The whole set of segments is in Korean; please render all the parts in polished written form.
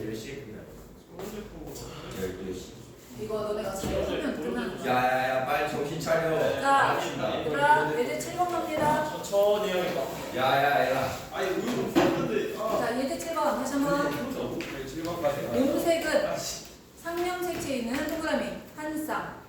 몇 시에 끝나요? 12시. 이거 너네가 잘 풀면 끝나는 거야. 야야야 빨리 정신 차려. 자, 얘들아, 예제 7번 갑니다. 저 내용이 야야야. 아니 우유 좀 푸는데. 자, 예제 7번 다시 한번. 7번까지. 용색은 상명색체에 있는 동그라미 한 쌍.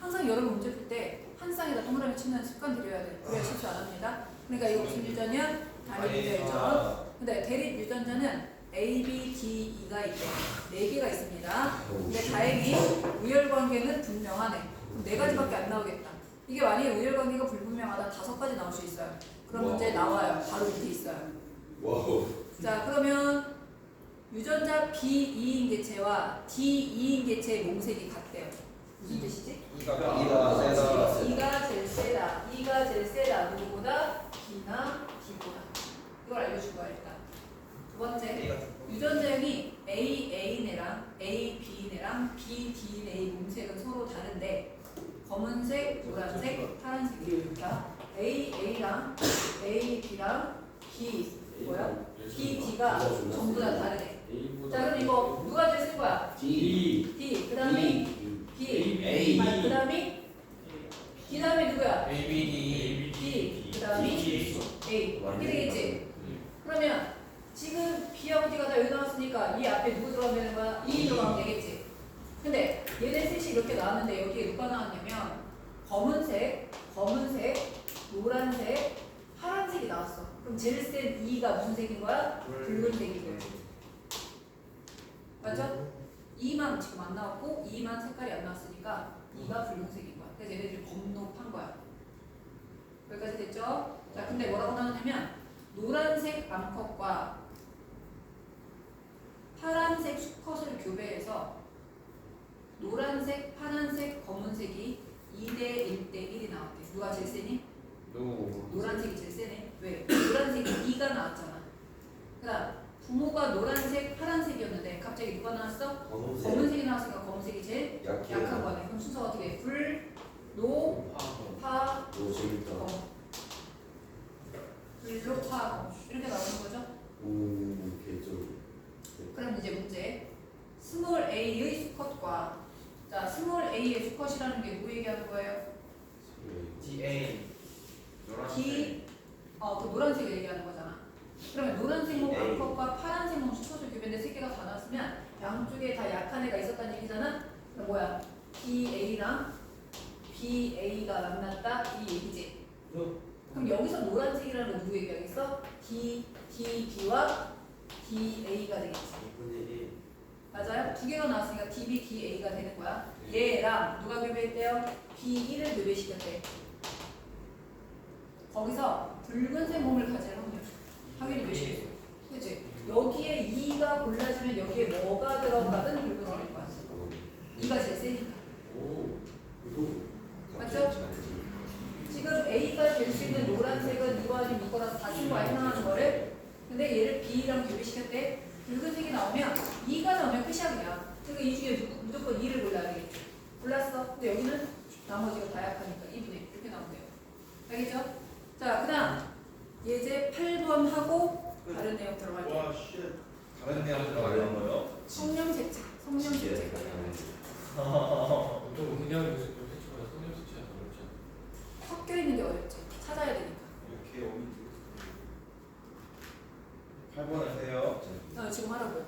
항상 여러분 문제 풀 때 한 쌍에다 동그라미 치는 습관 들여야 돼. 그래야 실수 안 합니다. 그러니까 이거 무슨 유전이야? 단일 유전. 근데 대립 유전자는 A, B, D, E가 있대. 4개가 있습니다. 근데 다행히 우열관계는 분명하네. 그럼 4가지밖에 안 나오겠다. 이게 만약에 우열관계가 불분명하다 5가지 나올 수 있어요. 그런 문제 나와요. 바로 밑에 있어요. 와우. 자, 그러면 유전자 B2인 개체와 D2인 개체의 몸색이 같대요. 무슨 뜻이지? 이가 세다. 2가 제일 세다. 2가 제일 세다. 누구보다? B나 D보다. 이걸 알려준 거야 일단. 두 번째, 유전자형이 AA네랑 AB네랑 BDNA 몸색은 서로 다른데 검은색, 노란색, 파란색이니까 AA랑 AB랑 B 뭐야? BD가 전부 다 다르네. 자, 그럼 이거 누가 제일 센 거야? D. 그 다음에 B. A. 그 다음에 D 다음에 누구야? A B D. D. 그 다음에 A. 이렇게 되겠지? 그러면 지금 B하고 D가 다 여기 나왔으니까 이 앞에 누구 들어가면 되는 거야? E 들어가면 되겠지? 근데 얘네 셋이 이렇게 나왔는데 여기에 누가 나왔냐면 검은색, 노란색, 파란색이 나왔어. 그럼 제일 센 E가 무슨 색인 거야? 붉은색인 거야. 맞죠? E만 지금 안 나왔고 E만 색깔이 안 나왔으니까 E가 붉은색인 거야. 그래서 얘네들이 검록한 거야. 여기까지 됐죠? 자, 근데 뭐라고 나오냐면 노란색 암컷과 파란색 수컷을 교배해서 노란색, 파란색, 검은색이 2대 1대 1이 나왔대. 누가 제일 세니? 노란색이 제일 세네. 왜? 노란색이 2가 나왔잖아. 그 다음 부모가 노란색, 파란색이었는데 갑자기 누가 나왔어? 검은색이 나왔으니까 검은색이 제일 약한 거네. 그럼 순서가 어떻게 해? 불, 노, 파, 검. 불로, 파, 검. 이렇게 나오는 거죠? 그럼 이제 문제. 스몰 a의 수컷과 자, 스몰 a의 수컷이라는 게 누구 얘기하는 거예요? DA. 그 노란색을 얘기하는 거잖아. 그러면 노란색 몸 암컷과 파란색 몸 수컷을 교배인데 3개가 다 나왔으면 양쪽에 다 약한 애가 있었다는 얘기잖아. 그럼 뭐야? DA랑 BA가 만났다 이 얘기지. 그럼 여기서 노란색이라는 거 누구 얘기하겠어? DB와 DA가 되겠지. 맞아요? 2개가 나왔으니까 DB, DA가 되는 거야. 얘랑 누가 교배했대요? B1을 교배시켰대. 거기서 붉은색 몸을 가질 확률이 몇이겠어? 그치? 여기에 2가 골라지면 여기에 뭐가 들어가든 붉은색일 거야. 2가 제일 세니까. 맞죠? 지금 A가 될 수 있는 노란색은 이거 아니면 이거라서 다 쓴 거야, 해당하는 거를. 근데 얘를 B랑 교배시켰대. 붉은색이 나오면 2가 나오면 끝이야. 그러니까 이 중에 무조건 2를 골라야 되겠지. 골랐어. 근데 여기는 나머지가 다 약하니까 2분의 1 이렇게 나오면 돼요. 알겠죠? 자, 그 다음 예제 8번 하고 다른 내용 들어갈게요. 와 쉣. 다른 내용 들어가려는 거요? 성령색체. 성령색체. 좀 그냥 무슨 좀 해주거나 성형 수치가 더 어렵지 않아? 섞여 있는 게 어렵지. 찾아야 되니까. 이렇게 오면 8번 하세요. 지금 하라고요.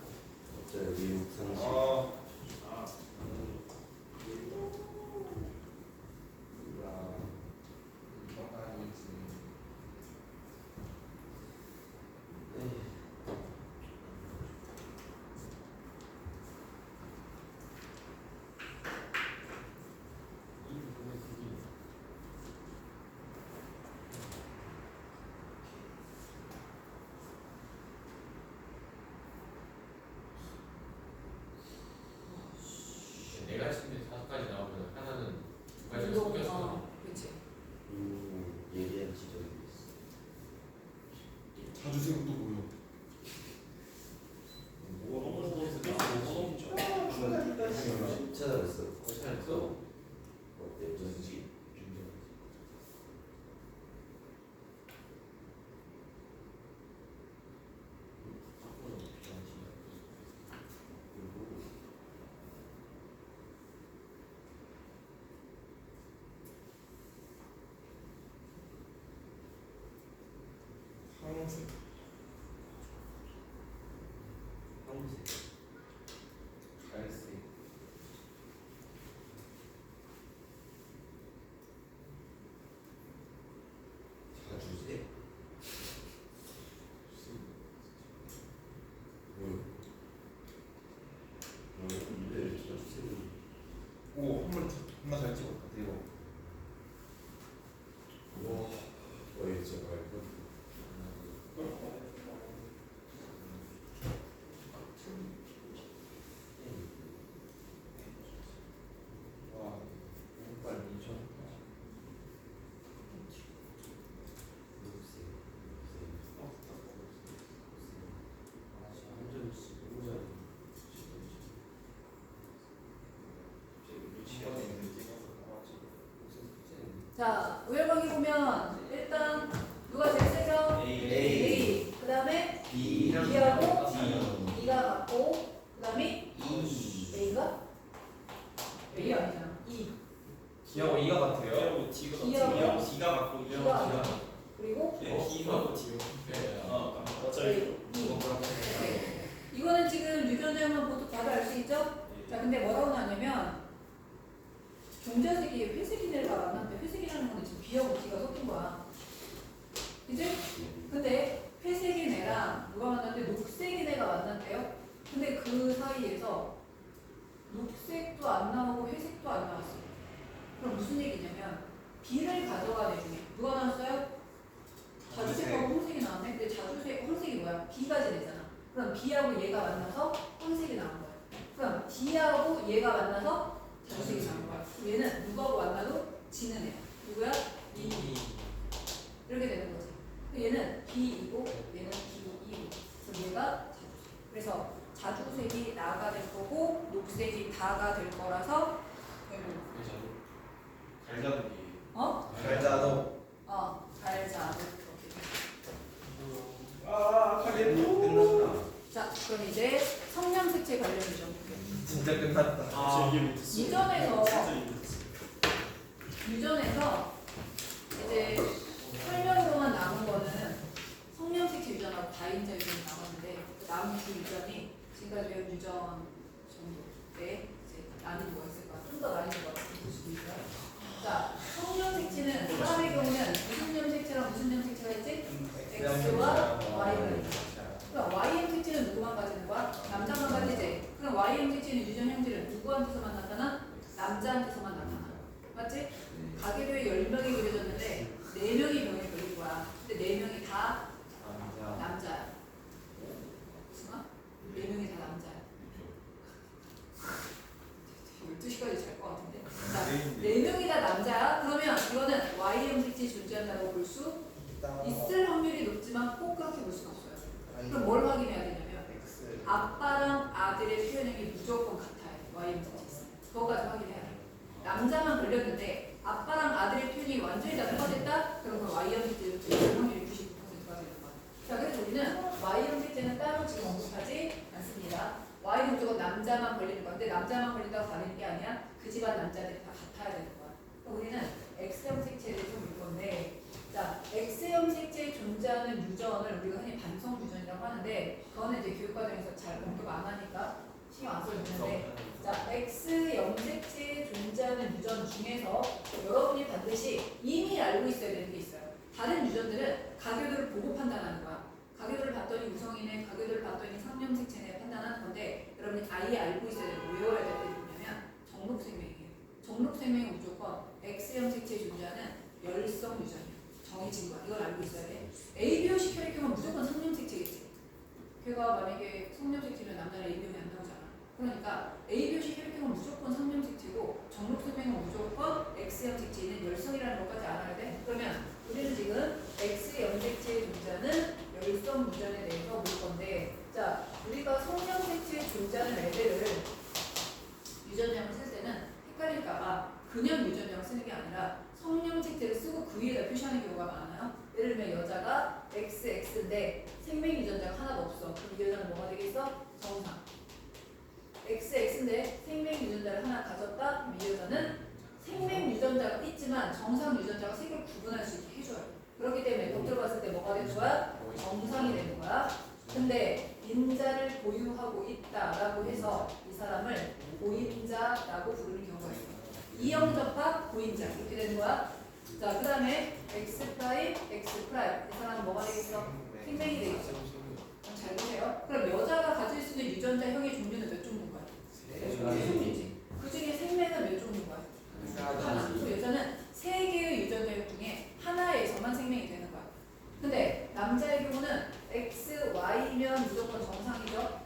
내가 치면 5가지 나오면 하나는 2가지가 섞여서 그렇지. 예리한 지적이 있어. 자주 생각도 보여. 찾아냈어. 잘했어. 어때? 무슨지? 검은색. 갈색. 자주색. 근데 자주색은 오, 한번 잘 찍었다. 대박. 와, 왜 진짜 말고. 와, 빨리 미쳐. 자, 우열광이 보면 일단 누가 제일 세죠? A. 그 다음에 B. B하고 D. E가 같고 그 다음에 E. A가? A 아니잖아. E. D하고 E가 같아요. D하고 D가 맞고 D가 D가 아니야. 그리고 D하고 D요. 네. A. 이거는 지금 유전자만 보도 다들 알 수 있죠? 자, 근데 뭐라고 나냐면 종자색이 회색이네가 만났는데 회색이라는 건 지금 B하고 D가 섞인 거야. 그지? 근데 회색인 애랑 누가 만났는데 녹색인 애가 만났대요. 근데 그 사이에서 녹색도 안 나오고 회색도 안 나왔어. 그럼 무슨 얘기냐면 B를 가져간 애 중에 누가 나왔어요? 자주색하고 홍색이 나왔네. 근데 자주색, 홍색이 뭐야? B가 지내잖아. 그럼 B하고 얘가 만나서 홍색이 나온 거야. 그럼 D하고 얘가 만나서 자주색이 나온 거야. 그럼 얘는 누구하고 만나도 지는 애야. 누구야? E. 이렇게 되는 거지. 얘는 B이고 얘는 D이고. 그래서 얘가 자주색. 그래서 자주색이 나가 될 거고 녹색이 다가 될 거라서 결국 갈자기. 어? 갈자도. 잘자도 그렇게 돼. 아, 끝났다. 자, 그럼 이제 성념색채 관련 좀 볼게요. 진짜 끝났다. 유전에서 이제 설명으로만 남은 거는 성념색채 유전하고 다인자 유전이 남았는데 그 남은 두 유전이 지금까지 배운 유전 정도에 이제 난이도가 있을까? 좀 더 난이도가 있을 수도 있어요. 자, 성념색채는 사람의 경우는 무슨 염색체랑 무슨 염색체가 있지? X와 Y가 있어. 그럼 Y형 색채는 누구만 가지는 거야? 남자만 가지지? 그럼 Y형 색채는 유전 형질은 누구한테서만 나타나? 남자한테서만 나타나. 맞지? 가계도에 10명이 그려졌는데 4명이 병에 걸린 거야. 근데 4명이 다 남자야. 무슨 4명이 다 남자야. 12시까지 잘 것 같은데. 자, 4명이 다 남자야? 그러면 이거는 Y형 색채 존재한다고 볼 수 있을 확률이 높지만 꼭 그렇게 볼 수는 없어요. 그럼 뭘 확인해야 되냐면 아빠랑 아들의 표현형이 무조건 같아요. Y형 색채 있으면. 그거까지 확인해야 돼요. 남자만 걸렸는데 아빠랑 아들의 표현이 완전히 다 똑같았다? 그럼 그 Y형 색채는 확률이 99%가 되는 거야. 자, 그래서 우리는 Y형 색채는 따로 지금 언급하지 않습니다. Y는 무조건 남자만 걸리는 건데 남자만 걸린다고 다른 게 아니야. 그 집안 남자들이 다 같아야 되는 거야. 그럼 우리는 X형 색채를 좀 볼 건데 자, X형 색채에 존재하는 유전을 우리가 흔히 반성 유전이라고 하는데 그거는 이제 교육과정에서 잘 언급 안 하니까 신경 안 써도 되는데 자, X형 색채에 존재하는 유전 중에서 여러분이 반드시 이미 알고 있어야 되는 게 있어요. 다른 유전들은 가계도를 보고 판단하는 거야. 가계도를 봤더니 우성이네, 가계도를 봤더니 상념 색채네 판단하는 건데 여러분이 아예 알고 있어야 되고 외워야 될 게 뭐냐면 정록생명이에요. 정록생명은 무조건 X형 색채에 존재하는 열성 유전이에요. 정해진 거야. 이걸 알고 있어야 돼. ABOC 혈액형은 무조건 성념색채겠지. 걔가 만약에 성념색채면 남자는 AB형이 안 나오잖아. 그러니까 ABOC 혈액형은 무조건 성념색채고 정록생명은 무조건 X형 색채는 열성이라는 것까지 알아야 돼. 그러면 우리는 지금 X형 색채에 존재하는 열성 유전에 대해서 볼 건데 자, 우리가 성념색채에 존재하는 애들을 유전형을 쓸 때는 헷갈릴까봐 그냥 유전형 쓰는 게 아니라 성령 색채를 쓰고 그 위에다 표시하는 경우가 많아요. 예를 들면 여자가 XX인데 생명 유전자가 하나도 없어. 그럼 이 여자는 뭐가 되겠어? 정상. XX인데 생명 유전자를 하나 가졌다. 그럼 이 여자는 생명 유전자가 있지만 정상 유전자가 색을 구분할 수 있게 해줘요. 그렇기 때문에 겉으로 봤을 때 뭐가 되는 거야? 정상이 되는 거야. 근데 인자를 보유하고 있다라고 해서 이 사람을 보인자라고 부르는 경우가 있어요. 이형접합 보인자 이렇게 되는 거야. 자, 그 다음에 x 프라임, x 프라임 이 사람은 뭐가 되겠어? 생명이 되겠죠. 그럼 잘 보세요. 그럼 여자가 가질 수 있는 유전자 형의 종류는 몇 종류인 거야? 세 종류지. 그 중에 생명은 몇 종류인 거야? 하나. 그 여자는 세 개의 유전자 형 중에 하나에서만 생명이 되는 거야. 근데 남자의 경우는 x, y면 무조건 정상이죠.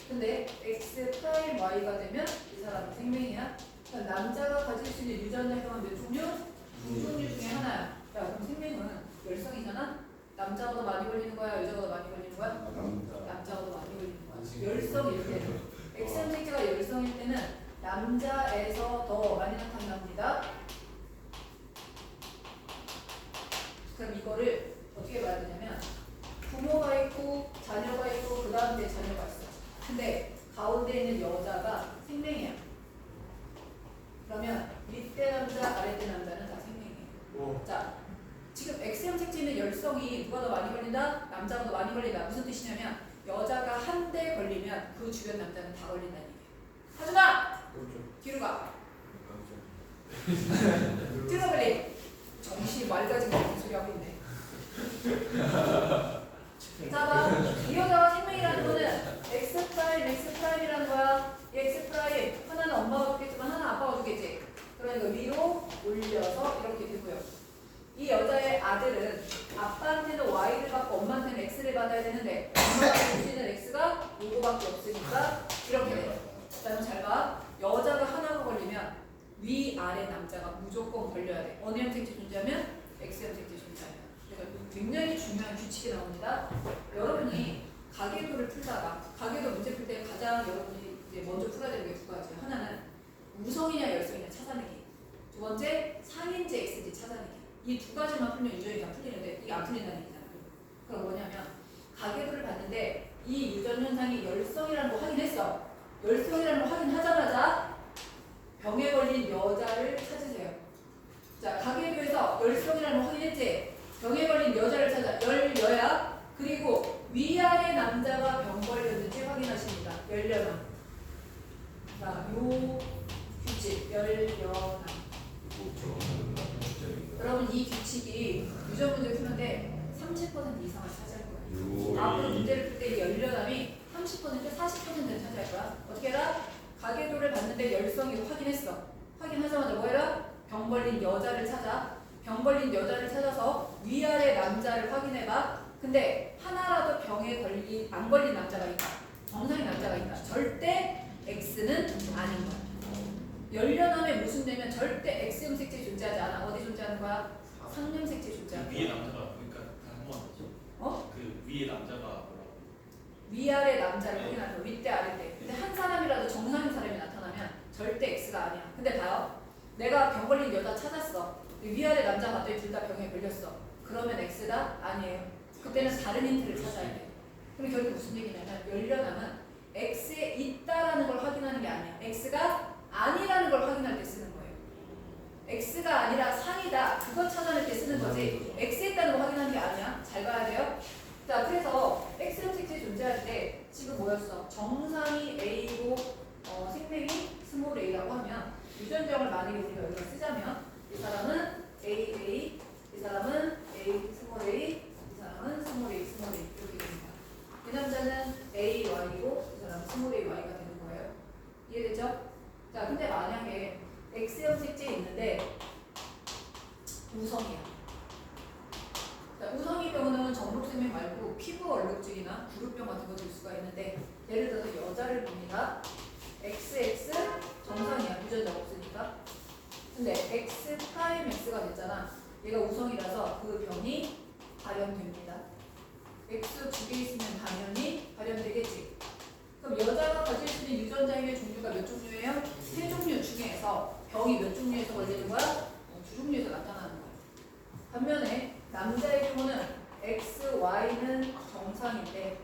근데 x 프라임 y가 되면 이 사람은 생명이야. 그러니까 남자가 가질 수 있는 유전자 형은 몇 종류? 두 종류 중에 하나야. 야, 그럼 생명은 열성이잖아. 남자가 더 많이 걸리는 거야, 여자가 더 많이 걸리는 거야? 남자가 더 많이 걸리는 거야. 열성일 때는 X형 색채가 열성일 때는 남자에서 더 많이 나타납니다. 그럼 이거를 어떻게 봐야 되냐면 부모가 있고 자녀가 있고 그 다음 내 자녀가 있어. 근데 가운데 있는 여자가 생명이야. 그러면 밑에 남자, 아래때 남자는 다 생명이에요. 자, 지금 X형 색채는 열성이 누가 더 많이 걸린다? 남자가 더 많이 걸린다. 무슨 뜻이냐면 여자가 한 대 걸리면 그 주변 남자는 다 걸린다는 얘기예요. 하준아! 뒤로 가. 뒤로 빨리. 정신이 맑아진 것 같은 소리 하고 있네. 자, 봐. 이 여자가 생명이라는 거는 X 프라임, X 프라임이라는 거야. 이 X 프라임 하나는 엄마가 주겠지만 하나는 아빠가 주겠지. 그러니까 위로 올려서 이렇게 되고요. 이 여자의 아들은 아빠한테는 Y를 받고 엄마한테는 X를 받아야 되는데 엄마가 줄 수 있는 X가 요거밖에 없으니까 이렇게 돼요. 자, 그럼 잘 봐. 여자가 하나가 걸리면 위아래 남자가 무조건 걸려야 돼. 어느 형 색채 존재하면 X형 색채 존재하면. 그래서 굉장히 중요한 규칙이 나옵니다. 여러분이 가계도를 풀다가 가계도 문제 풀 때 가장 여러분이 이제 먼저 풀어야 되는 게 두 가지예요. 하나는 우성이냐 열성이냐 찾아내기. 두 번째 상인지 X인지 찾아내기. 이 두 가지만 풀면 유전이 다 풀리는데 이게 안 풀린다는 얘기잖아요. 그럼 뭐냐면 가계도를 봤는데 이 유전 현상이 열성이라는 거 확인했어. 열성이라는 거 확인하자마자 병에 걸린 여자를 찾으세요. 자, 가계도에서 열성이라는 거 확인했지. 병에 걸린 여자를 찾아. 열여야. 그리고 위아래 남자가 병 걸렸는지 확인하십니다. 열여남. 자, 요 규칙 열여남. 여러분 이 규칙이 유전 문제 푸는데 30% 이상을 차지할 거예요. 앞으로 문제를 풀 때 열여남이 30%, 40%는 차지할 거야. 어떻게 해라? 가계도를 봤는데 열성이 확인했어. 확인하자마자 뭐 해라? 병 걸린 여자를 찾아. 병 걸린 여자를 찾아서 위아래 남자를 확인해봐. 근데 하나라도 병에 안 걸린 남자가 있다. 정상인 남자가 있다. 절대 X는 아닌 거야. 열려남에 모순되면 절대 X형 색채 존재하지 않아. 어디 존재하는 거야? 상념 색채 존재하는 그 거야. 위에 남자가 그러니까 한번 하죠. 어? 그 위에 남자가 뭐라고? 위아래 남자를 확인하는 거. 윗대 아래대. 근데 한 사람이라도 정상인 사람이 나타나면 절대 X가 아니야. 근데 봐요. 내가 병 걸린 여자 찾았어. 위아래 남자 봤더니 둘 다 병에 걸렸어. 그러면 X다? 아니에요. 그때는 다른 힌트를 찾아야 돼. 그럼 결국 무슨 얘기냐면 열려남은 X에 있다라는 걸 확인하는 게 아니야. X가 아니라는 걸 확인할 때 쓰는 거예요. X가 아니라 상이다. 그거 찾아낼 때 쓰는 거지. X에 있다는 걸 확인하는 게 아니야. 잘 봐야 돼요. 자, 그래서 X형 색채 존재할 때 지금 뭐였어? 정상이 A고 생명이 스몰 a라고 하면 유전자를 만약에 우리가 여기다 쓰자면 이 사람은 AA, 이 사람은 A 스몰 a, 이 사람은 스몰 a 스몰 a 이렇게 되는 거야. 이 남자는 AY고 이 사람은 스몰 AY가 되는 거예요. 이해되죠? 자, 근데 만약에 X형 색채에 있는데 우성이야. 자, 우성의 경우는 정록생명 말고 피부 얼룩증이나 구루병 같은 거 들 수가 있는데 예를 들어서 여자를 봅니다. XX 정상이야. 유전자가 없으니까. 근데 X 프라임 X가 됐잖아. 얘가 우성이라서 그 병이 발현됩니다. X 두 개 있으면 당연히 발현되겠지. 그럼 여자가 가질 수 있는 유전자의 종류가 몇 종류예요? 세 종류 중에서 병이 몇 종류에서 걸리는 거야? 두 종류에서 나타나는 거야. 반면에 남자의 경우는 X, Y는 정상인데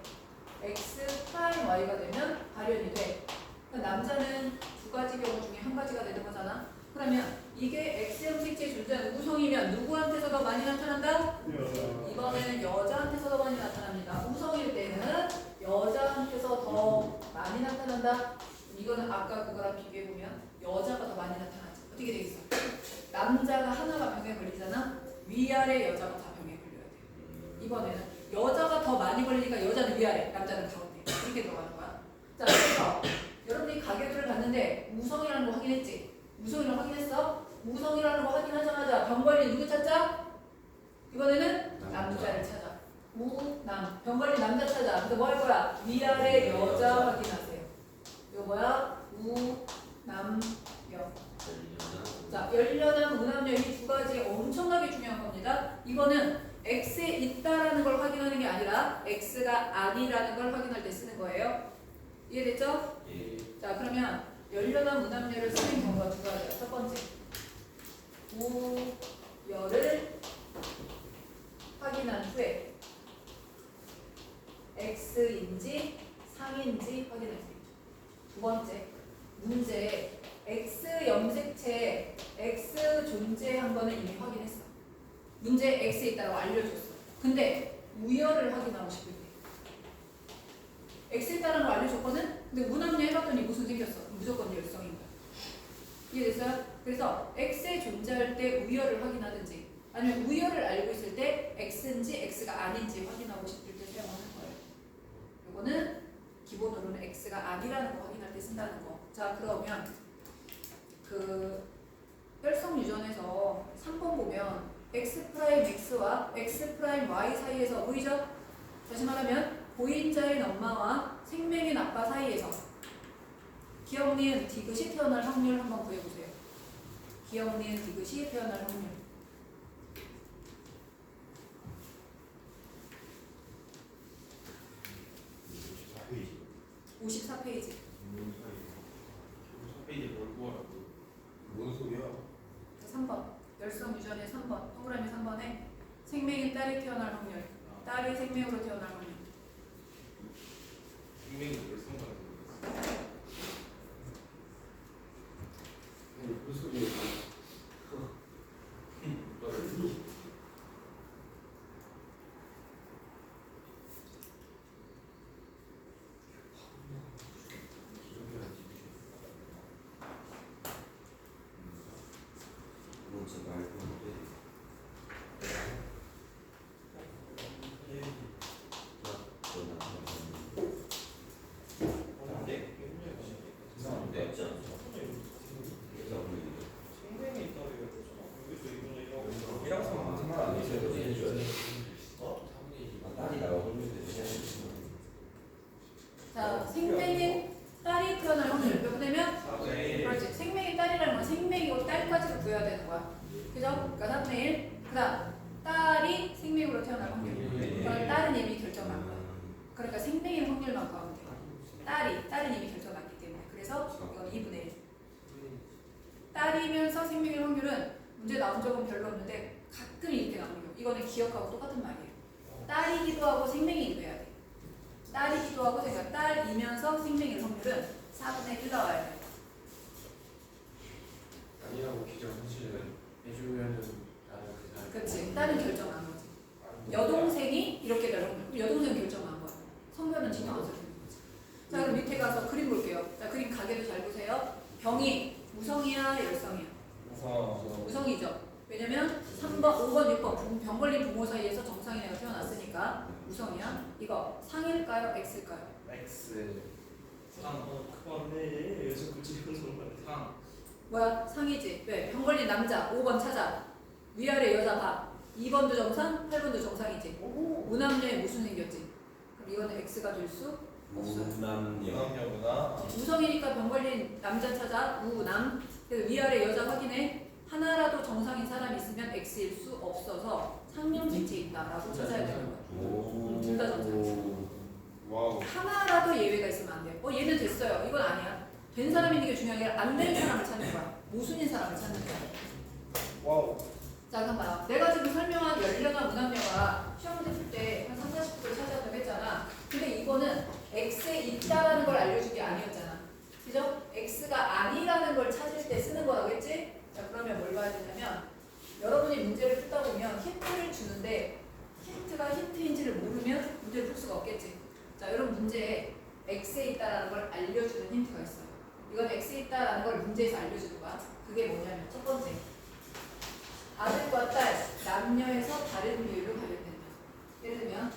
X 프라임 Y가 되면 발현이 돼. 그러니까 남자는 두 가지 경우 중에 한 가지가 되는 거잖아. 그러면 이게 X형 색채 존재하는 우성이면 누구한테서 더 많이 나타난다? 이번에는 여자한테서 더 많이 나타납니다. 우성일 때는 여자 나타난다. 이거는 아까 그거랑 비교해 보면 여자가 더 많이 나타나지. 어떻게 돼 있어? 남자가 하나가 병에 걸리잖아. 위아래 여자가 다 병에 걸려야 돼. 이번에는 여자가 더 많이 걸리니까 여자는 위아래, 남자는 가운데 이렇게 들어가는 거야. 자, 그래서 여러분이 가계도를 봤는데 무성이라는 거 확인했지? 무성이라는 거 확인했어? 무성이라는 거 확인하자마자 병 걸린 누구 찾자? 이번에는 남자를 찾아. 남. 병 걸린 남자 찾아. 근데 뭐 할 거야? 위아래 여자 확인하세요. 이거 뭐야? 남녀. 자, 열려남, 무남녀 이 두 가지 엄청나게 중요한 겁니다. 이거는 X에 있다라는 걸 확인하는 게 아니라 X가 아니라는 걸 확인할 때 쓰는 거예요. 이해됐죠? 예. 자, 그러면 열려남, 무남녀를 쓰는 경우가 두 가지야. 첫 번째, 우열을 확인한 후에 X인지 상인지 확인할 수 있죠. 두 번째, 문제 X 염색체에 X 존재한 거는 이미 확인했어. 문제 X에 있다고 알려줬어. 근데 우열을 확인하고 싶을 때 X에 있다는 걸 알려줬거든? 근데 무남녀 해봤더니 무슨 생겼어? 무조건 열성인 거야. 이해됐어요? 그래서 X에 존재할 때 우열을 확인하든지 아니면 우열을 알고 있을 때 X인지 X가 아닌지 확인하고 싶을 때 사용하는 거예요. 이거는 기본으로는 X가 아니라는 거 확인할 때 쓴다는 거. 자, 그러면 그 혈성 유전에서 3번 보면 X'X와 X'Y 사이에서 보이죠? 다시 말하면 보인자인 엄마와 생명인 아빠 사이에서 기억, 니은, 디귿이 태어날 확률 한번 구해보세요. 기억, 니은, 디귿이 태어날 확률. 54페이지. 4페이지 뭘 구하라고? 뭔 소리야? 3번. 열성 유전의 3번. 동그라미 3번에 생명인 딸이 태어날 확률. 딸이 생명으로 태어날 확률. 생명이 열성가는 무슨 소리야? 뭔지 말고 이상한데? 생명이 있다고 얘기했잖아. 여기서 이분은 이랑 상관 안 해줘야 딸이 나오고 자, 생명인 딸이 태어날 확률. 몇 분이면? 4분의 그렇지. 생명인 딸이라는 건 생명이고 딸까지도 구해야 되는 거야. 그죠? 그러니까 3분의 1. 그 다음, 딸이 생명으로 태어날 확률. 그럼 딸은 이미 결정난 거야. 그러니까 생명인 확률만 구하면 돼. 딸은 이미 결정났기 때문에. 그래서 이건 2분의 1. 딸이면서 생명인 확률은 문제 나온 적은 별로 없는데 가끔 이렇게 나오는 거. 이거는 기억하고 똑같은 말이에요. 딸이기도 하고 생명이기도 해야 돼. 딸이기도 하고 그러니까 딸이면서 생명인 확률은 4분의 1 나와야 돼. 아니라고 기존 사실은 해주면은 나는 그 사람. 그렇지. 딸은 결정한 거지. 여동생이 이렇게 될 확률. 그럼 여동생은 결정한 거야. 성별은 신경 안 써주는 거지. 자, 그럼 밑에 가서 그림 볼게요. 자, 그림 가게도 잘 보세요. 병이 무성이야, 열성이야? 무성이죠. 왜냐면 3번, 5번, 6번 병 걸린 부모 사이에서 정상인 애가 태어났으니까 무성이야. 이거 상일까요? X일까요? X 그만해. 여기서 굳이 그런 말. 상 뭐야? 상이지. 왜? 병 걸린 남자 5번 찾아. 위아래 여자 봐. 2번도 정상, 8번도 정상이지. 무남녀에 무슨 생겼지? 그럼 이거는 X가 될 수 없어요. 무남녀구나. 무성이니까 병 걸린 남자 찾아. 무남. 그래서 위아래 여자 확인해. 하나라도 정상인 사람이 있으면 X일 수 없어서 상념지체 있다라고 찾아야 되는 거야. 둘 다 정상이야. 와우. 하나라도 예외가 있으면 안 돼요. 얘는 됐어요. 이건 아니야. 된 사람이 있는 게 중요한 게 아니라 안 된 사람을 찾는 거야. 모순인 사람을 찾는 거야. 와우. 자, 그럼 봐요. 내가 지금 설명한 열려나 무남녀가 시험 문제 풀 때 한 30, 40%를 차지한다고 했잖아. 근데 이거는 X에 있다라는 걸 알려준 게 아니었잖아. 그죠? X가 아니라는 걸 찾을 때 쓰는 거라고 했지? 자, 그러면 뭘 봐야 되냐면 여러분이 문제를 풀다 보면 힌트를 주는데 힌트가 힌트인지를 모르면 문제를 풀 수가 없겠지. 자, 이런 문제에 X에 있다라는 걸 알려주는 힌트가 있어요. 이건 x 있다라는 걸 문제에서 알려주는 거야. 그게 뭐냐면 첫 번째, 아들과 딸 남녀에서 다른 비율로 발현된다. 예를 들면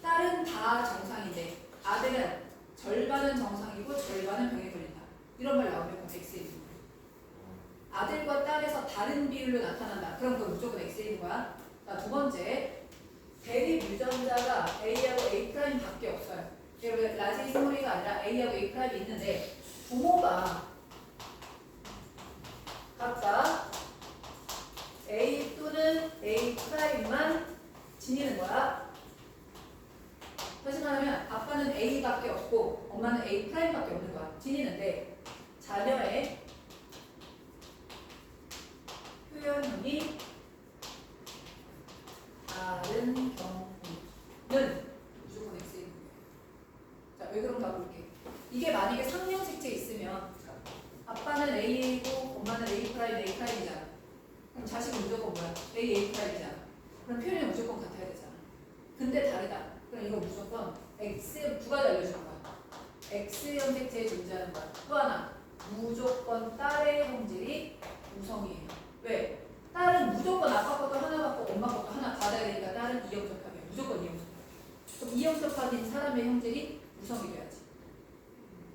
딸은 다 정상인데 아들은 절반은 정상이고 절반은 병에 걸린다. 이런 말 나오면 그건 X에 있는 거야. 아들과 딸에서 다른 비율로 나타난다. 그럼 그건 무조건 X에 있는 거야. 자, 두 번째, 대립 유전자가 A하고 A' 밖에 없어요. 여러분 라지 스몰이가 아니라 A하고 A' 있는데 부모가 각각 A 또는 A'만 지니는 거야. 다시 말하면 아빠는 A밖에 없고 엄마는 A'밖에 없는 거야. 지니는데 자녀의 표현형이 다른 경우는 무조건 X인 거예요. 자, 왜 그런가 볼게. 이게 만약에 상명색체 있으면 아빠는 A이고 엄마는 A'A'이잖아. 그럼 자식은 무조건 뭐야? A'A'이잖아. 그럼 표현이 무조건 같아야 되잖아. 근데 다르다. 그럼 이거 무조건 X 두 가지 알려주는 거야. X형 색체에 존재하는 거야. 또 하나, 무조건 딸의 형질이 우성이에요. 왜? 딸은 무조건 아빠 것도 하나 받고 엄마 것도 하나 받아야 되니까 딸은 이형접합이야. 무조건 이형접합. 그럼 이형접합인 사람의 형질이 우성이 돼야지.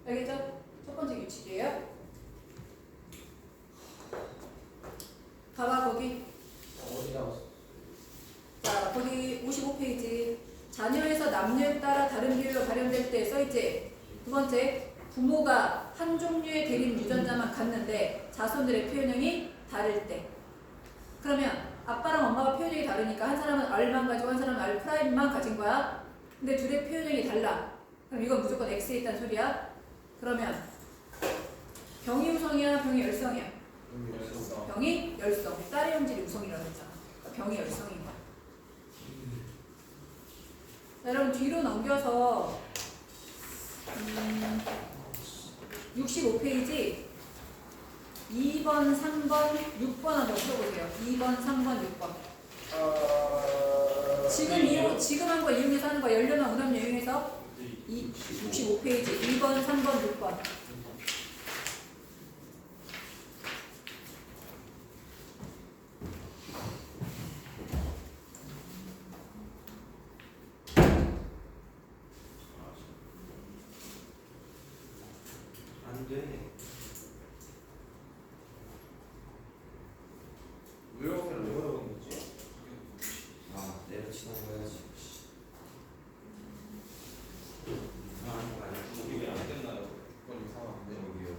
알겠죠? 첫 번째 규칙이에요. 봐봐 거기. 어디 나왔어? 자, 거기 55페이지. 자녀에서 남녀에 따라 다른 비율로 발현될 때 써있지. 두 번째, 부모가 한 종류의 대립 유전자만 갖는데 자손들의 표현형이 다를 때. 그러면 아빠랑 엄마가 표현형이 다르니까 한 사람은 R만 가지고 한 사람은 R'만 가진 거야. 근데 둘의 표현형이 달라. 그럼 이건 무조건 X에 있다는 소리야. 그러면 병이 우성이야, 병이 열성이야? 병이 열성. 딸의 형질이 우성이라고 했잖아. 그러니까 병이 열성인 거야. 자, 여러분 뒤로 넘겨서 65페이지 2번, 3번, 6번 한번 풀어보세요. 2번, 3번, 6번. 지금 한 거 이용해서 하는 거 연료나 운합 이용해서 65페이지 2번, 3번, 6번. 안 돼. 왜 어려운 거지? 아, 내려치는 거야지. 이상한 거 아니야? 이게 왜 안 됐나요? 그건 이상한데. 여기요.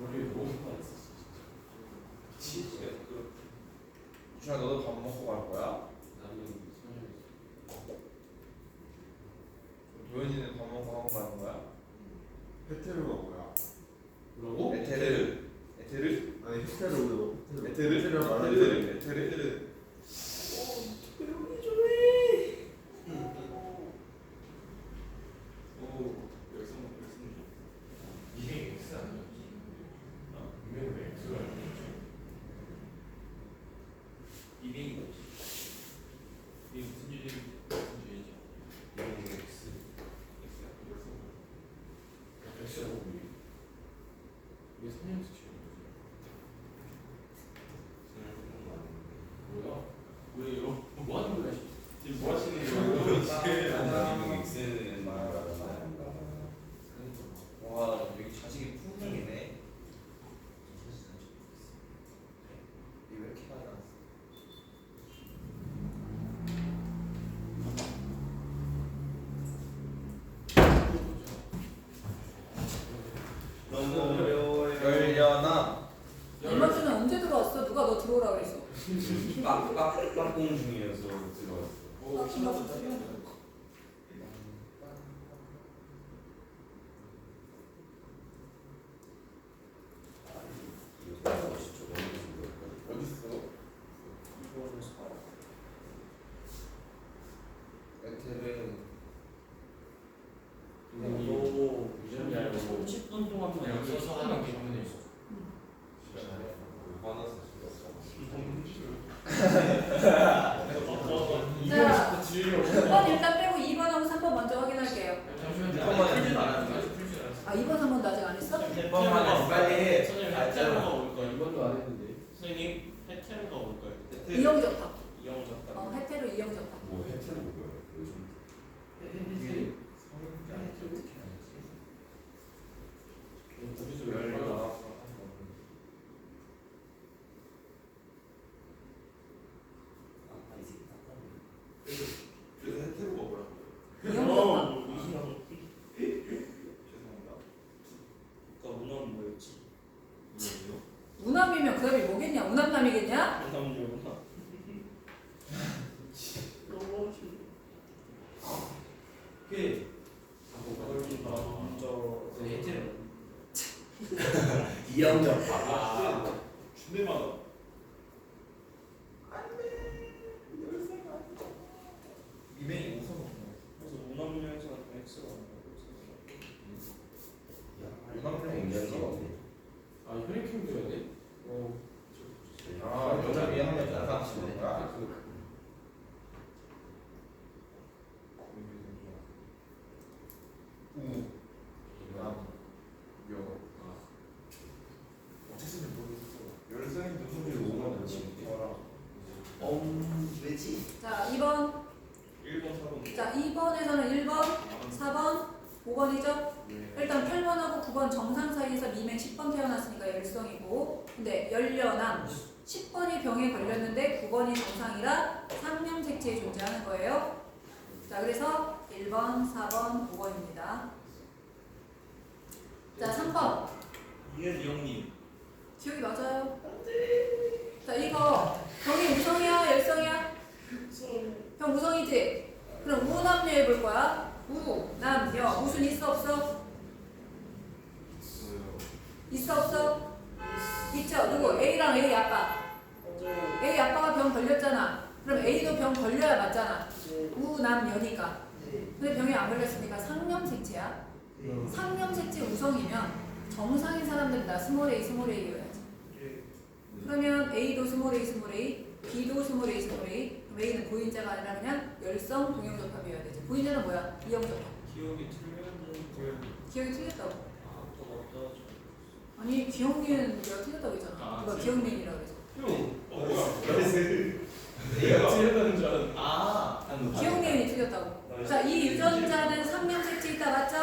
머리에 너무 많이 있었어 진짜. 주아 너도 밥 먹고 갈 거야? 나는 소녀. 도현이는 밥 먹고 하고 가는 거야? 페테르가 뭐야? 뭐라고? 에테르. 아니 페테르 우리 에테르. 말하는 에테르. 오, 열성. 이게 X 아니었지? 이게 왜 X가 아니었지? 이빙이 뭐지? 이게 무슨 일이 무슨 일이지? 이게 X. X라고 우리 이게 선행수치인 거지. 뭐야? 왜요? 뭐 하는 거야? 지금 뭐 하시는 거예요? X는 와, 여기 자식이 풍경이네. 이게 왜 이렇게 많이 나왔어? 너무 어려워요. 열려나. 이번 주는 언제 들어왔어? 누가 너 들어오라 그랬어? 빡공 중이어서 들어왔어. 오, 신나보다. 어딨어? 에테르. 오, 유전이 알고 10분 동안 그냥 써서 하는 기분이 있어. 화나서 죽었어. 자, 질려. 6번이 이영접합. 준비마다. 이메일 우선 그래서 우남녀에서 X가 아 혈액형 줘야 돼? 아 여자 위에 한명 나가 치는 거야? 열성인데 소리를 5만 넣지. 왜지? 자 2번. 1번 4번. 자 2번에서는 1번, 4번, 5번이죠? 일단 8번하고 9번 정상 사이에서 미맹 10번 태어났으니까 열성이고, 근데 열려남 10번이 병에 걸렸는데 9번이 정상이라 상념색체에 존재하는 거예요. 자 그래서 1번, 4번, 5번입니다. 자 3번 이은 이형님. 기억이 맞아요. 자 이거 병이 우성이야 열성이야? 병 우성이지? 그럼 우남녀 해볼 거야. 우남녀 우순 있어 없어? 있어 없어? 있죠. 누구? A랑 A 아빠. A 아빠가 병 걸렸잖아. 그럼 A도 병 걸려야 맞잖아. 우남녀니까. 근데 병이 안 걸렸으니까 상념색체야. 상념색체 우성이면 정상인 사람들은 다 스몰 A 스몰 A여야지. 그러면 A도 스몰 A 스몰 A, B도 스몰 A 스몰 A. 그럼 A는 보인자가 아니라 그냥 열성 동형접합이어야 되지. 보인자는 뭐야? 이형접합. 기억이 틀렸는데. 기억이 틀렸다고. 더 맞다. 아니 기억니은 내가 틀렸다고 했잖아. 아, 이거 기억니은이라고 그래서. 내가 틀렸다는 줄 알았는데. 기억니은이 틀렸다고. 자, 이 유전자는 상념색체 있다 맞죠?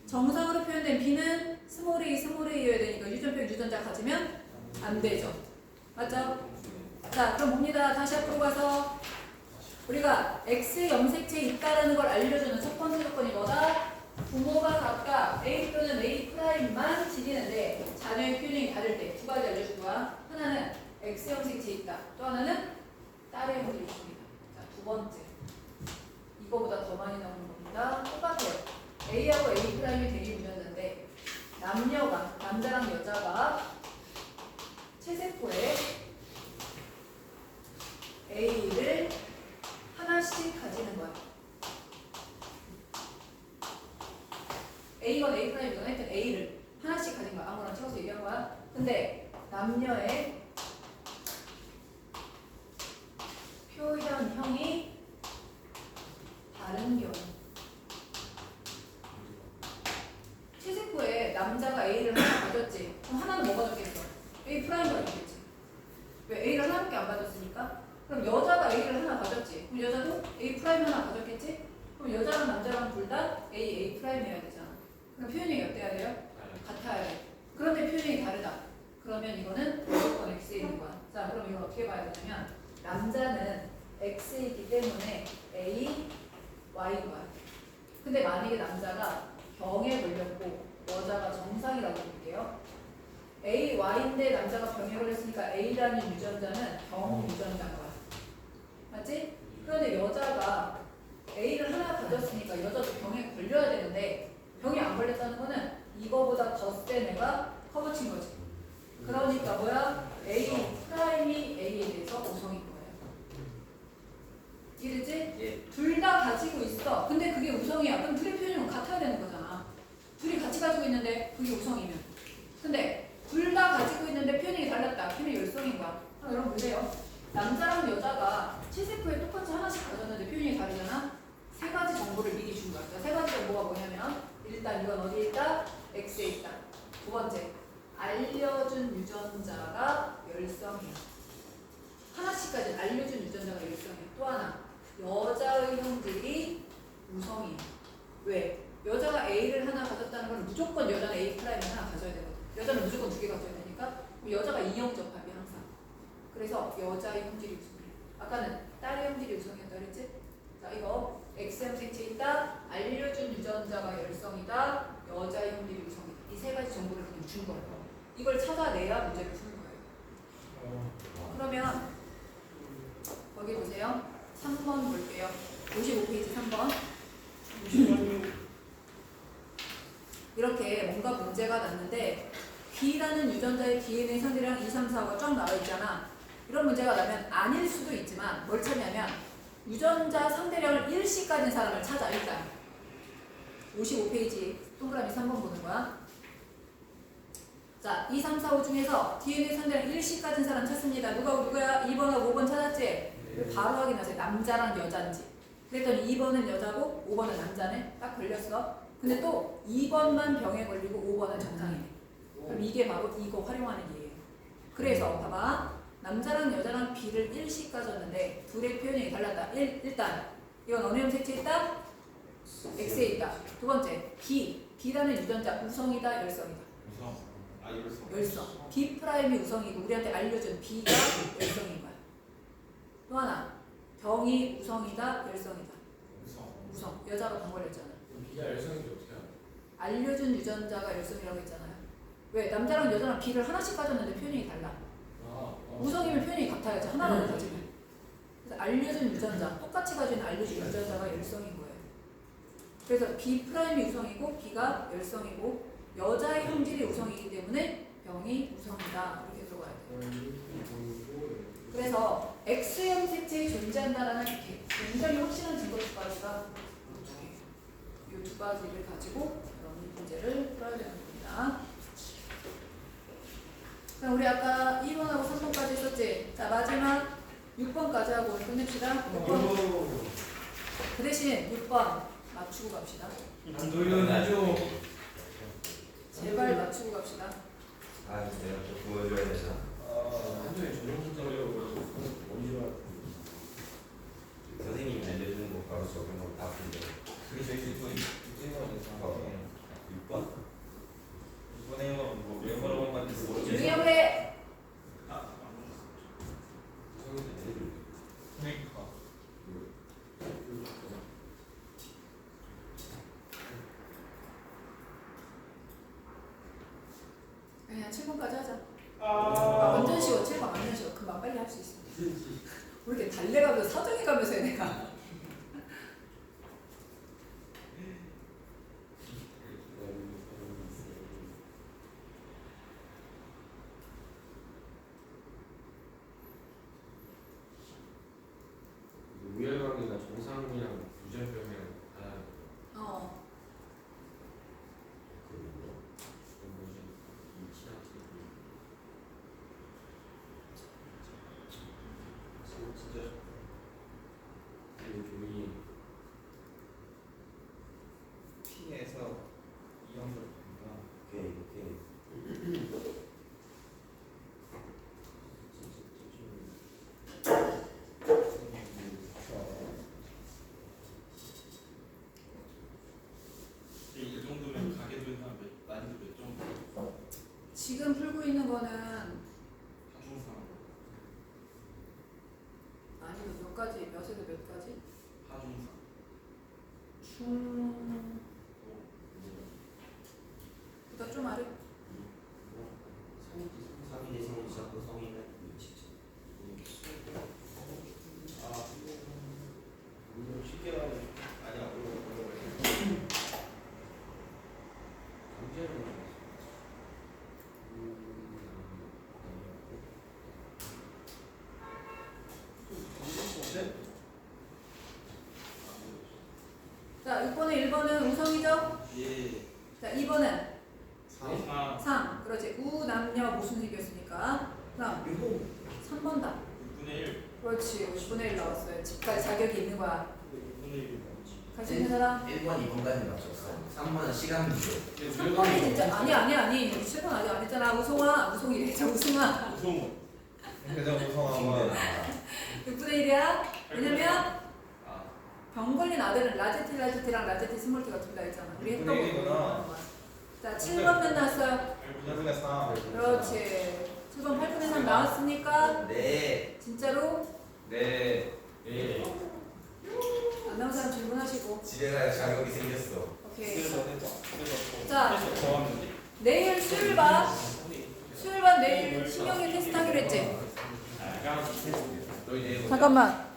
정상으로 표현된 B는 스몰 A 스몰 A여야 되니까 유전병 유전자 가지면 안 되죠. 맞죠? 자, 그럼 봅니다. 다시 앞으로 가서 우리가 X 염색체 있다라는 걸 알려주는 첫 번째 조건이 뭐다? 부모가 각각 A 또는 A 프라임만 지니는데 자녀의 표현이 다를 때 두 가지 알려줄 거야. 하나는 X 염색체 있다. 또 하나는 딸의 형질이 있습니다. 자, 두 번째. 이거보다 더 많이 나오는 겁니다. 똑같아요. A하고 A 프라임이 대립 유전자인데 남녀가 남자랑 여자가 체세포에 A를 하나씩 가지는 거야. A건 A 프라임이건 하여튼 A를 하나씩 가진 거야. 아무거나 찍어서 얘기한 거야. 근데 남녀의 표현형이 다른 경우. 체세포에 남자가 A를 하나 가졌지. 그럼 하나는 뭐 가졌겠어? A 프라임 가졌겠지. 왜 A를 하나밖에 안 가졌으니까? 그럼 여자가 A를 하나 가졌지. 그럼 여자도 A 프라임 하나 가졌겠지? 그럼 여자랑 남자랑 둘 다 A 프라임이어야 되잖아. 그럼 표현형이 어때야 돼요? 같아야 돼. 그런데 표현형이 다르다. 그러면 이거는 무조건 X에 있는 거야. 자, 그럼 이건 어떻게 봐야 되냐면 남자는 X이기 때문에 A, Y인 거야. 근데 만약에 남자가 병에 걸렸고 여자가 정상이라고 볼게요. A, Y인데 남자가 병에 걸렸으니까 A라는 유전자는 병 유전자인 거야. 맞지? 그런데 여자가 A를 하나 가졌으니까 여자도 병에 걸려야 되는데 병이 안 걸렸다는 거는 이거보다 더 센 애가 커버친 거지. 그러니까 뭐야? A 프라임이 A에 대해서 우성인 거예요. 이해됐지? 예. 둘 다 가지고 있어. 근데 그게 우성이야. 그럼 둘의 표현은 같아야 되는 거잖아. 둘이 같이 가지고 있는데 그게 우성이면. 근데 둘 다 가지고 있는데 표현이 달랐다. 표현이 열성인 거야. 그럼 여러분 보세요. 남자랑 여자가 체세포에 똑같이 하나씩 가졌는데 표현이 다르잖아. 세 가지 정보를 미리 준 거야. 세 가지 정보가 뭐냐면 일단 이건 어디에 있다? X에 있다. 두 번째, 알려준 유전자가 열성이야. 하나씩 가진 알려준 유전자가 열성이야. 또 하나, 여자의 형질이 우성이야. 왜? 여자가 A를 하나 가졌다는 건 무조건 여자는 A 프라임을 하나 가져야 되거든. 여자는 무조건 두 개 가져야 되니까 여자가 이형접합이 항상. 그래서 여자의 형질이 우성이야. 아까는 딸의 형질이 우성이었다 그랬지? 자, 이거 X 형색체 있다. 알려준 유전자가 열성이다. 여자의 형질이 우성이다. 이 세 가지 정보를 그냥 준 거예요. 이걸 찾아내야 문제를 푸는 거예요. 그러면 거기 보세요. 3번 볼게요. 55페이지 3번. 이렇게 뭔가 문제가 났는데 B라는 유전자의 DNA 상대량 2, 3, 4가 쫙 나와 있잖아. 이런 문제가 나면 아닐 수도 있지만 뭘 찾냐면 유전자 상대량을 1씩 가진 사람을 찾아. 일단 55페이지 동그라미 3번 보는 거야. 자, 2, 3, 4, 5 중에서 DNA 상대량 1씩 가진 사람 찾습니다. 누구야? 2번하고 5번 찾았지? 바로 확인하세요. 남자랑 여자인지. 그랬더니 2번은 여자고 5번은 남자네. 딱 걸렸어. 근데 또 2번만 병에 걸리고 5번은 정상이네. 그럼 이게 바로 이거 활용하는 예예요. 그래서 봐봐. 남자랑 여자랑 B를 1씩 가졌는데 둘의 표현이 달랐다. 일단 이건 어느 염색체에 있다? X에 있다. 두 번째 B라는 유전자 우성이다 열성이다. 열성. B 프라임이 우성이고 우리한테 알려준 B가 열성인 거야. 또 하나 병이 우성이다 열성이다. 우성. 여자가 병 걸렸잖아. 비가 열성인지 어떻게 알아? 알려준 유전자가 열성이라고 했잖아요. 왜? 남자랑 여자랑 B를 하나씩 가졌는데 표현이 달라. 우성이면 표현이 같아야지. 하나라도 가지면. 그래서 알려준 유전자, 똑같이 가진 알려준 유전자가 열성인 거예요. 그래서 B 프라임이 우성이고 B가 열성이고 여자의 형질이 우성이기 때문에 병이 우성이다. 이렇게 들어가야 돼요. 그래서 X 염색체에 존재한다라는 굉장히 확실한 증거 두 가지가 이 두 가지를 가지고 여러분 문제를 풀어야 되는 겁니다. 그럼 우리 아까 2번하고 3번까지 했었지? 자, 마지막 6번까지 하고 오늘 끝냅시다. 6번. 그 대신 6번 맞추고 갑시다. 안도윤이죠. 제발 맞추고 갑시다. 아, 내가 또 보여줘야 되나? 한정에 전용 문제로 선생님이 알려주는 거 바로 적용하고 다 풀려. 그게 제일 기쁜 봐봐. 6번? 이번에 뭐 외모로 만든 조용히 해. 그러니까 그냥 7번까지 하자. 완전 쉬워. 7번 완전 쉬워. 금방 빨리 할 수 있어. 왜 이렇게 달래가면서 사정해가면서 해 내가. 우열관계가 정상이랑 유전병이랑 다른 어. 그 뭐지? 이치아티 진짜 그 종이 P에서 이형들 오케이. 이 정도면 가게 되면 난이도 몇 정도? 지금 풀고 있는 거는 하중상. 아니면 몇 가지? 몇에서 몇 가지? 하중상. 중... 보다 좀 아래? 3일 이상 시작도 성인은 아 쉽게 말하면 아니야 자, 6번에 1번은 우성이죠? 예. 자, 2번은 상. 상. 그렇지. 우남녀 모순식이었으니까. 그럼 3번다. 6분의 1. 그렇지. 5분의 1 나왔어요. 집까지 자격이 있는 거야. 6분의 1. 갈 수 있는 사람? 1번, 2번까지 맞췄어. 3번은 시간 문제. 3번이 진짜 아니 7번 아직 안 했잖아. 우송이래. 자, 우승아. 우성우. 그래서 우성하고 6분의 1이야. 왜냐면 병 걸린 아들은 라제티랑 라제티 스몰티가 둘 다 있잖아. 우리 했던 거. 6분의 1이구나. 자, 7번 몇 나왔어요? 1분의 3 그렇지. 7번 8분의 3 나왔으니까 네. 진짜로 네 네. 안 나온 사람 질문하시고. 집에 가야 자격이 생겼어. 오케이. 그래서 자. 더하면 돼. 내일 수요일반 내일 신경이 테스트 하기로 했지? 너희 내일 잠깐만.